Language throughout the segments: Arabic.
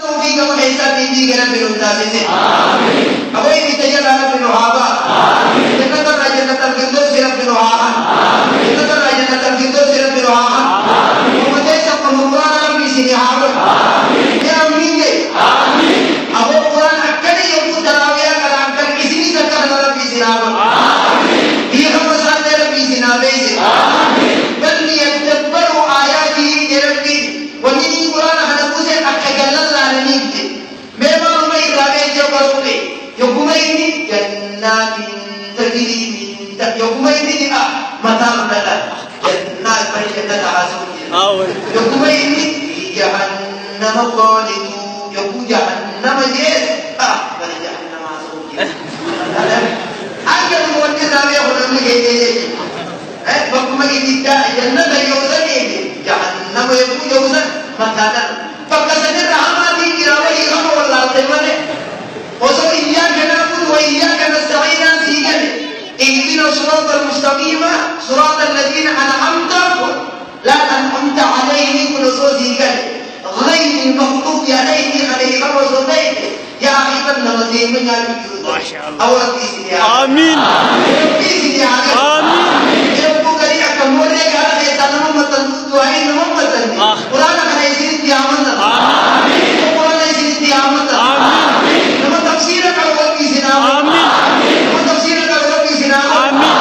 توفيق وحيسا تيجي كنا بنوتاسي آمين أبوي بيتجا لا بنوهابا آمين جنة الرجنة الفردوس سير بنوها آمين جنة الرجنة الفردوس سير بنوها آمين ومتى سب القرآن ربي سنيها آمين يا أمين آمين أبو القرآن أكني يوم تراويا كلام كن إسمي سكر ربي سنيها آمين هي هم سان ربي سنيها بيس آمين بل يتدبروا آياته ربي ونيني القرآن هنقوله أكجلل لعنيك مما هم إدراكه جبروه يومين جنات تجري من يومين مطار لنا جنات بريئة تعاسون يومين جهنم خالد يوم جهنم جيس بل جهنم عاسون أجل موجود عليه هنا من جيس بكم يجدا جنة يوزني جهنم يكون يوزن مطار فكسر الرحمة كراوي هم والله تمنه وصل إياك نعبد وإياك نستعين سيجن اهدنا الصراط المستقيم صراط الذين أنعمت لا أنعمت عليهم كل سيجن غير المغضوب عليهم وصلين يا أخي النمذين من ما شاء الله أول بيسني آمين بيسني آمين يبقى كريم كمولة قال سيدنا محمد دعائي محمد قرآن خيسين ديامنا آمين قرآن خيسين ديامنا آمين لما تفسيرك أول بيسنا آمين لما تفسيرك أول بيسنا آمين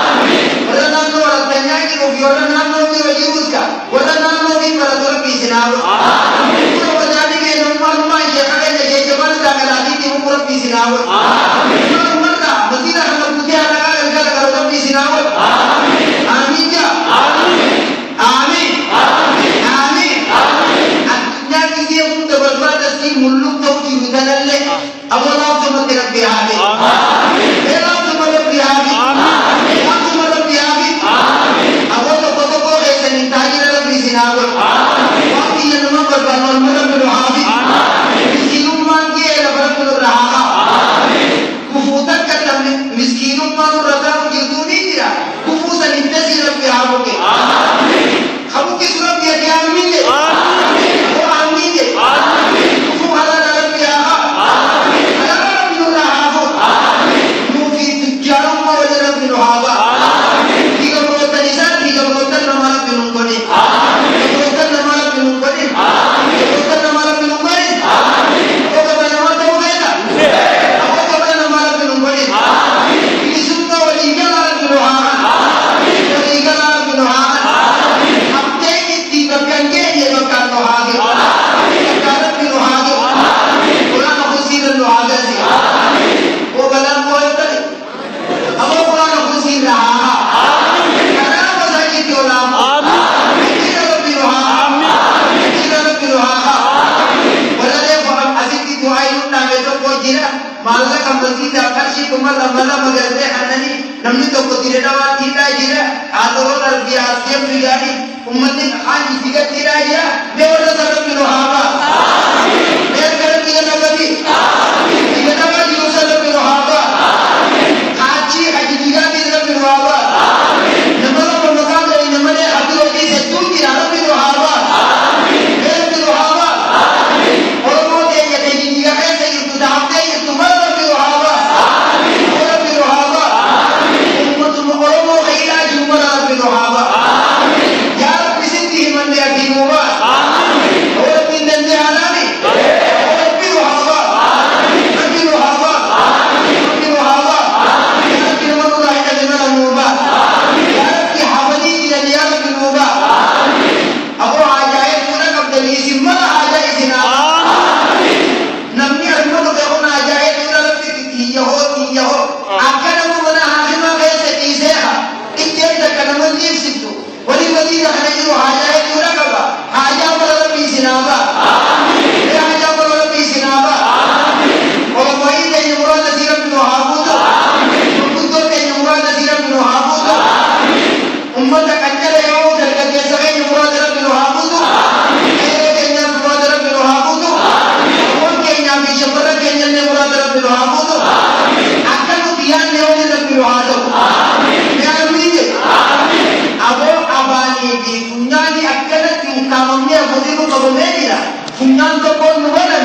ولا نامو ولا تنيا كي ولا نامو كي وجيوس كا ولا نامو كي ولا تور بيسنا آمين ولا بجاني كي نما شيخ كي جبل دعالي كي ولا بيسنا آمين مردا مدينة هم بودي على كذا كذا بيسنا آمين آمين يا آمين آمين آمين آمين الدنيا كذي هم تبرد تسي ملوك توجي مثلاً أبو الله ثم تربي هذه آمين الله ثم تربي هذه آمين الله ثم تربي هذه آمين أبو الله بتوقع إنسان تاجر ربي سناوي آمين وفي يوم بربان والمرب الوهابي آمين مسكين ما كي ربنا الرها آمين كفوتا كتم مسكين ما ربنا جلدوني كرا كفوتا نتسي ربي هابوك آمين خبوك سرب يا كامل آمين وآمين آمين كفو على ربي هابا آمين على ربي الرها آمين موفي تجارم ما وجه ربي الوهابا آمين تيجا بروتا نساء تيجا بروتا نمارا بنوكوني آمين بروتا نمارا بنوكوني آمين بروتا نمارا بنوكوني آمين بروتا نمارا بنوكوني بروتا نمارا بنوكوني آمين يسوع وليجا نمارا بنوها آمين وليجا نمارا بنوها آمين أبتدي تيجا بيانجي يبقى نوها آمين كارب بنوها آمين قرآن خسير النوها دسي آمين وكلام قوي أبو قرآن خسير لها آمين كلام مساجد يولام آمين كذا ربي نوها آمين كذا ربي نوها آمين ولا ده فهم أسيتي دعائي نامه تو كوجينا مالك كم مسجد أكرشي كمال أملا مغربي حنني نمني تو كتير دوا تيتا جيرا آدورو تربية سيم فيجاني أمتي خاني فيجا تيرا جيرا ميولا سبب نوها آمين مير كربي نبضي آمين فيجا دوا يوسف سبب نوها آمين خاطي خاطي فيجا تيرا نوها آمين نمرو بمكان ده نمرة خاطي وكي سدون تيرا نوها آمين مير نوها آمين ورمو ده يدي فيجا كيسه يتدعى يتمرر نوها آمين ورمو نوها آمين أمتو ورمو خيلا جمرة نوها آمين يا رب سنتي من ده أبي نوها آمين ورمو نندي علامي ورمو نوها آمين ربي نوها آمين ربي نوها آمين يا رب نمرو رايك جمرة نوها آمين يا رب حفظي إلى يا رب نوها آمين أبو عجائب كنا قبل يسمى ما عجائب سنا نمني أرمو كأون عجائب كنا رب تيجه أكنم ولا حاكم كيس تيسها إنجيل تكلم النيل سبتو ولي مدينة خنجرو عجائب كنا كبا عجائب رب سنابا يا عجائب رب سنابا ومعين يمران نسير بن هابوت وكتب يمران نسير بن هابوت أمة كنجر يوم تلقى جسمه يمران رب هابوت أيوة كنجر يمران رب هابوت ومن كنجر بيشمر كنجر يمران رب هابوت أكلوا بيان يوم رب هابوت يا أمين أبو أباني دي فناني أكلت يوم كامني أبودي بقبلنا فنان تقول نورنا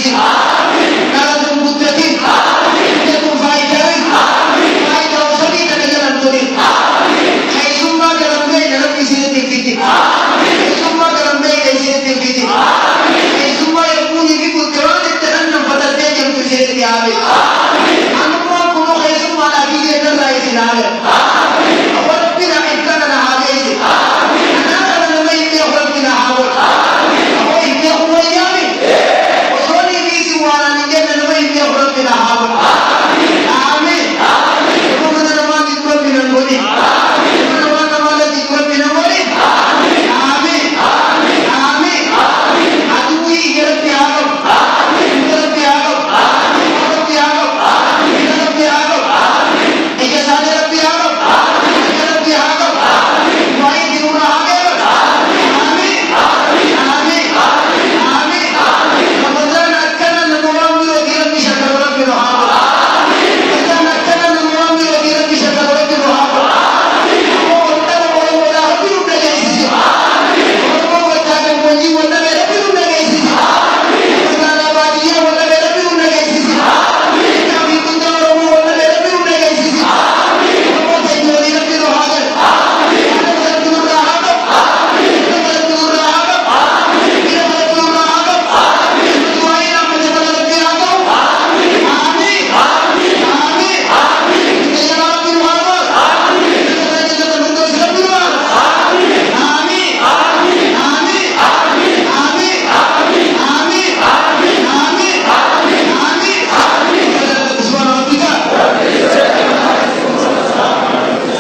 جبيسي نارتم قدتين جدتم فايدين فايدة وصديقة جنان تريد حيثم ما قرم بين ربي سنة الفتن حيثم ما قرم بين سنة الفتن حيثم ما يكون بكم كران التنم فتتجم تسيرتي عابد أنا ما كنو حيثم ما لكي يدر رئيس العالم وربنا إنكارنا عابيسي أنا أنا ما يبيع ربنا حاول أو يبيع هو يامي وصولي بيسي وانا نجد ما يبيع ربنا حاول